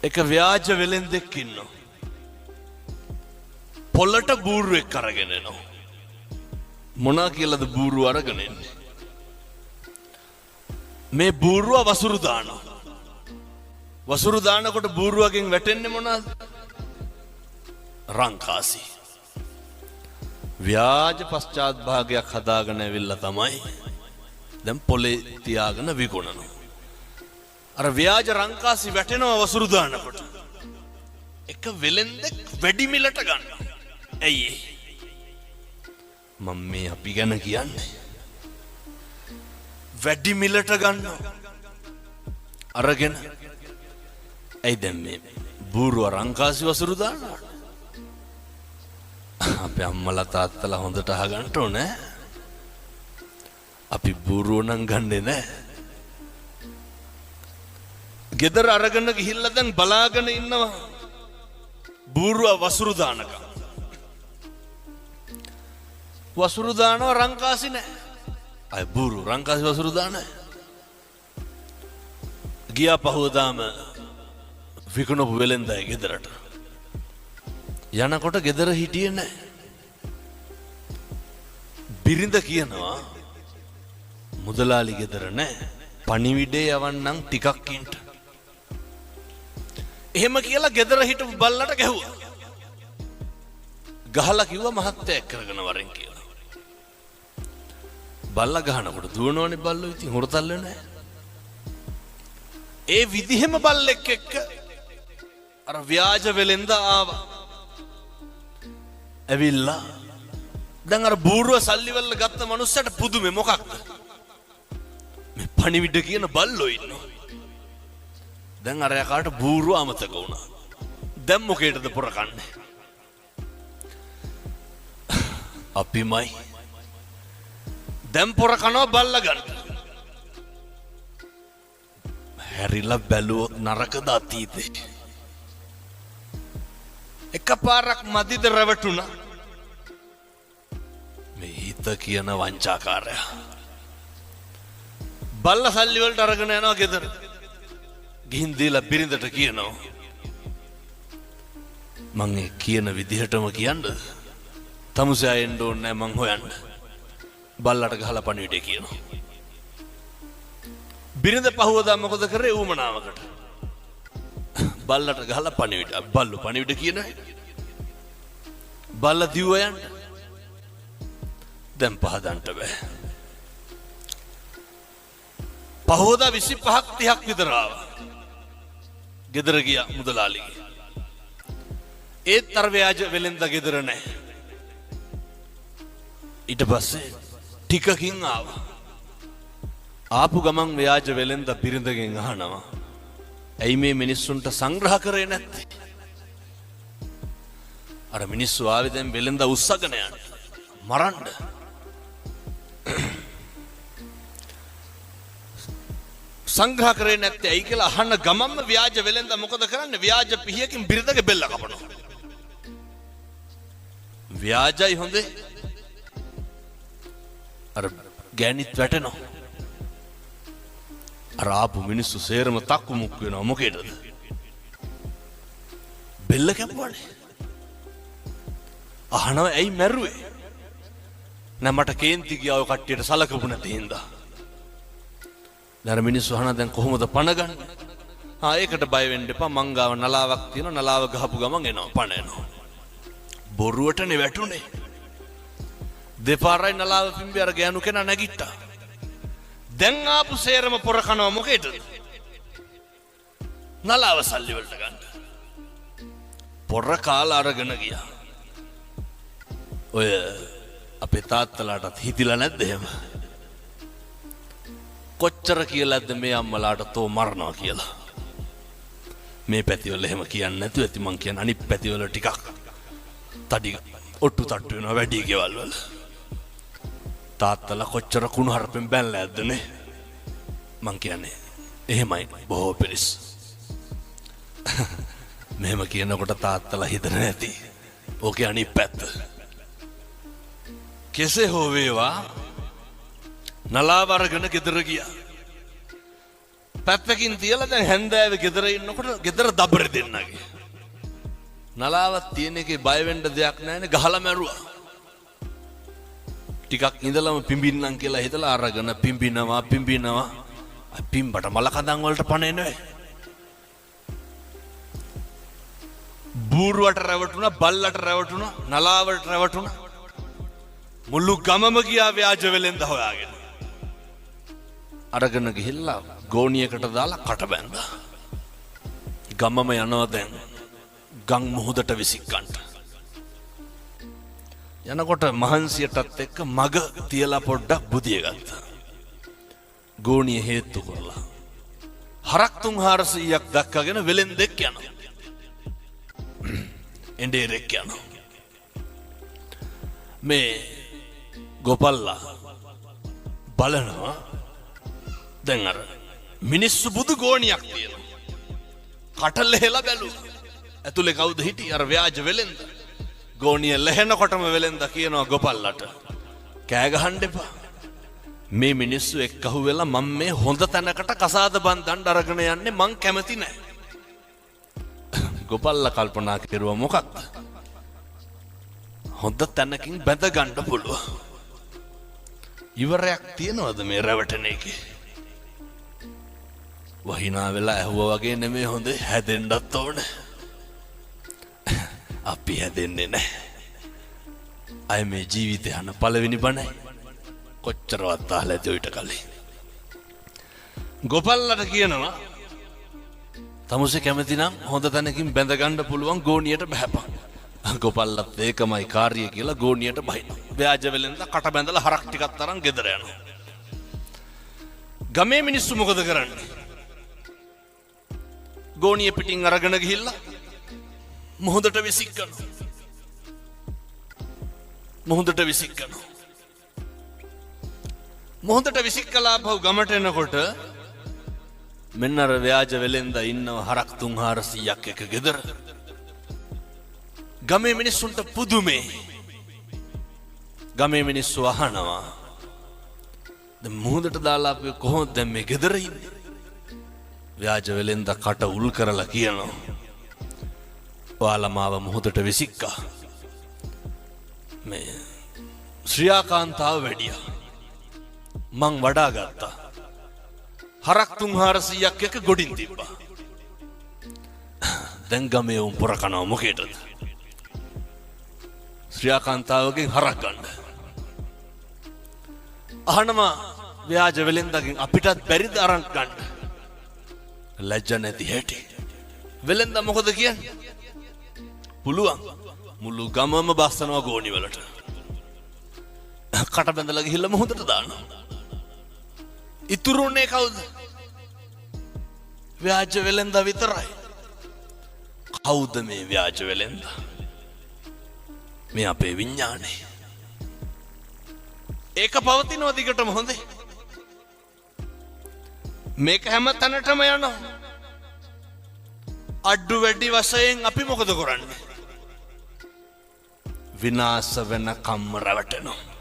එක ව්‍යාජ වෙලෙන්දෙක් ඉන්නවා. පොල්ලට බූරුවෙක් අරගෙන එනවා. මොනා කියලාද බූරුව අරගෙන එන්නේ? මේ බූරුව වසුරු දානවා. වසුරු දානකොට බූරුවගෙන් වැටෙන්නේ මොනවාද? රංකාසි. ව්‍යාජ පශ්චාත් භාගයක් හදාගෙන ඇවිල්ලා තමයි දැන් පොලේ තියාගෙන විකුණනවා. අර ව්‍යාජ රංකාසි වැටෙනවා වසුරු දානකොට. එක වෙලෙන්දෙක් වැඩි මිලට ගන්නවා. ඇයි ඒ? මම මේ අපි ගැන කියන්නේ. වැඩි මිලට ගන්නවා. අරගෙන ඇයි දැන් මේ බූරුව රංකාසි වසුරු දානවා? අපේ අම්මලා තාත්තලා හොඳට අහගන්න ඕනේ. අපි බූරුව නම් ගන්නෙ නෑ. ගෙදර අරගෙන ගිහිල්ලා දැන් බලාගෙන ඉන්නවා බූරුව වසුරු දානකම්. වසුරු දානවා රංකාසි නෑ. අය බූරුව රංකාසි වසුරු දාන්නේ. ගියා පහුවදාම විකුණපු වෙලෙන්දයි ගෙදරට. යනකොට ගෙදර හිටියේ නෑ. බිරිඳ කියනවා මුදලාලි ගෙදර නෑ. පණිවිඩේ යවන්නම් ටිකක් ඉන්න. එහෙම කියලා ගෙදර හිටපු බල්ලට ගැහුවා. ගහලා කිව්වා මහත්තයා එක් කරගෙන වරෙන් කියලා. බල්ලා ගහනකොට දුවනවනේ බල්ලෝ. ඉතින් හොරතල් වෙන්නේ නෑ. ඒ විදිහෙම බල්ලෙක් එක්ක අර ව්‍යාජ වෙලෙන්ද ආවා. ඇවිල්ලා දැන් අර බූරුව සල්ලි වල ගත්ත මනුස්සයට පුදුමේ මොකක්ද? මේ පණිවිඩ කියන බල්ලෝ ඉන්නවා. දැන් අර යකාට බූරුව අමතක වුණා. දැන් මොකේටද පොර කන්නේ? අපිමයි. දැන් පොර කනවා බල්ලා ගන්න. හැරිලා බැලුවොත් නරකද අතීතේ. එකපාරක් මදිද රැවටුණා. මේ හිත කියන වංචාකාරයා. බල්ලා සල්ලි වලට අරගෙන යනවා ගෙදර. ගිහින් දීලා බිරිඳට කියනවා මං ඒ කියන විදිහටම කියන්නද? තමුසෙයා එන්න ඕනේ නැහැ මං හොයන්න. බල්ලට ගහලා පණිවිඩේ කියනවා. බිරිඳ පහුවදා මොකද කරේ? ඌමනාවකට බල්ලට ගහලා පණිවිඩ. බල්ලෝ පණිවිඩ කියන බල්ලා දිව්ව යන්න. දැන් පහදන්නට බෑ. පහුවදා 25ක් 30ක් විතර ආවා. ගෙදර ගියා මුදලාලිගේ. ඒත් අර ව්‍යාජ වෙලෙන්ද ගෙදර නැහැ. ඊට පස්සේ ටිකකින් ආවා. ආපු ගමන් ව්‍යාජ වෙලෙන්ද බිරිඳගෙන් අහනවා ඇයි මේ මිනිස්සුන්ට සංග්‍රහ කරේ නැත්තේ? අර මිනිස්සු ආවේ දැන් වෙලෙන්ද උස්සගෙන යන්න මරන්න. සංග්‍රහ කරේ නැත්තේ ඇයි කියලා අහන්න ගමන්ම ව්‍යාජ වෙලෙන්ද මොකද කරන්නේ? ව්‍යාජ පිහියකින් බිරිඳගේ බෙල්ල කපනවා. ව්‍යාජයි හොඳේ. අර ගෑනිත් වැටෙනවා. අර ආපු මිනිස්සු සේරම තක්කු මුක් වෙනවා. මොකේද? බෙල්ල කැපුවානේ. අහනවා ඇයි මැරුවේ? නෑ මට කේන්ති ගියා ඔය කට්ටියට සලකපු නැති හින්දා. දැන් මිනිස්සු අහනවා දැන් කොහොමද පණ ගන්න? ඒකට බය වෙන්න එපා. මං ගාව නලාවක් තියෙනවා. නලාව ගහපු ගමන් එනවා පණ එනවා. බොරුවටනේ වැටුනේ. දෙපාරයි නලාව පිම්බි අර ගෑනු කෙනා නැගිට්ටා. දැන් ආපු සේරම පොර කනවා මොකේද? නලාව සල්ලි වලට ගන්න. පොර කාලා අරගෙන ගියා. ඔය අපේ තාත්තලාටත් හිතිලා නැද්ද එහෙම? කොච්චර කියලාද මේ අම්මලාට තෝ මරනවා කියලා. මේ පැතිවල එහෙම කියන්නේ නැතුව ඇති. මං කියන අනිත් පැතිවල ටිකක් තඩි ඔට්ටු තට්ටු වෙනවා වැඩි ගෙවල් වල. තාත්තලා කොච්චර කුණු හරපෙන් බැලලා ඇද්දනේ. මං කියන්නේ එහෙමයි බොහෝ පිරිස්. මෙහෙම කියනකොට තාත්තලා හිතන නැති. ඕකේ අනිත් පැත්ත. කෙසේ හෝ වේවා නලාව අරගෙන ගෙදර ගියා. පැත්තකින් තියලා දැන් හැන්දෑවේ ගෙදර ඉන්නකොට ගෙදර දබර දෙන්නගේ. නලාවක් තියෙන එකේ බය වෙන්න දෙයක් නැහැනේ ගහලා මැරුවා. ටිකක් ඉඳලම පිඹින්නම් කියලා හිතලා අරගෙන පිඹිනවා. පිඹට මල කඳන් වලට පණ එන්නේ. බූරුවට රැවටුණා, බල්ලට රැවටුණා, නලාවට රැවටුණා. මුළු ගමම ගියා ව්‍යාජ වෙලෙන්ද හොයාගෙන. අරගෙන ගිහිල්ලා ගෝණියකට දාලා කට බැන්දා. ගමම යනවා දැන් ගම් මුහුදට විසික්කන්ට. යනකොට මහන්සියටත් එක්ක මග තියලා පොඩ්ඩක් බුදිය ගත්තා. ගෝණිය හේතු කරලා හරක් 300ක් දක්කගෙන වෙලෙන්දෙක් යනවා. එඬේරෙක් යනවා. මේ ගෝපල්ලා බලනවා දැන් අර මිනිස්සු බුදු ගෝණියක් තියෙනවා. කටල හෙලා බැලුවා. ඇතුලේ කවුද හිටියේ? අර ව්‍යාජ වෙලෙන්ද. ගෝණිය ලැහෙනකොටම වෙලෙන්ද කියනවා ගෝපල්ලට කෑ ගහන්න එපා. මේ මිනිස්සු එක්කහුව වෙලා මම මේ හොඳ තැනකට කසාද බන්දන්න අරගෙන යන්නේ මං කැමති නැහැ. ගෝපල්ලා කල්පනා කරුවා මොකක්ද? හොඳ තැනකින් බැඳ ගන්න පුළුවන්. ඉවරයක් තියනවද මේ රැවටෙන එකේ? වහිනා වෙලා ඇහුවා වගේ නෙමෙයි හොඳේ හැදෙන්නත් ඕනේ. අපි හැදෙන්නේ නැහැ. අය මේ ජීවිතය යන පළවෙනි බණයි. කොච්චරවත් අහලා ඇති ඔයිට කලින්. ගෝපල්ලට කියනවා තමුසේ කැමති නම් හොඳ තැනකින් බැඳ ගන්න පුළුවන් ගෝණියට බහැපන්. ගෝපල්ලත් ඒකමයි කාර්යය කියලා ගෝණියට බහිනවා. ව්‍යාජ වෙලෙන්ද කට බැඳලා හරක් ටිකක් තරම් ගෙදර යනවා. ගමේ මිනිස්සු මොකද කරන්නේ? ගෝණිය පිටින් අරගෙන ගිහිල්ලා මුහුදට විසික්කනවා. මුහුදට විසික්කලා පහු ගමට එනකොට මෙන්න අර ව්‍යාජ වෙලෙන්ද ඉන්නව හරක් 300ක් එක ගෙදර. ගමේ මිනිස්සුන්ට පුදුමේ. ගමේ මිනිස්සු අහනවා දැන් මුහුදට දාලා අපි කොහොමද දැන් මේ ගෙදර ඉන්නේ? ව්‍යාජ වෙලෙන්ද කට උල් කරලා කියනවා ඔයාලා මාව මුහුදට විසික්කා. මේ ශ්‍රියාකාන්තාව වැඩියා. මං වඩා ගත්තා. හරක් 300ක් එක ගොඩින් තිබ්බා. දැන් ගමේ උන් පොර කනවා මොකේද? ශ්‍රියාකාන්තාවගෙන් හරක් ගන්න. අහනවා ව්‍යාජ වෙලෙන්දගෙන් අපිටත් බැරිද අරන් ගන්න? ලැජ්ජ නැති හැටි. වෙලෙන්ද මොකද කියන්නේ? පුළුවන්. මුළු ගමම බස්සනවා ගෝණි වලට. කට බැඳලා ගිහිල්ලා මුහුදට දානවා. ඉතුරුනේ කවුද? ව්‍යාජ වෙලෙන්ද විතරයි. කවුද මේ ව්‍යාජ වෙලෙන්ද? මේ අපේ විඥානේ. ඒක පවතිනවා දිගටම හොඳේ. මේක හැම තැනටම යනවා. අඩු වැඩි වශයෙන් අපි මොකද කරන්නේ? විනාශ වෙන කම්ම රැවටෙනවා.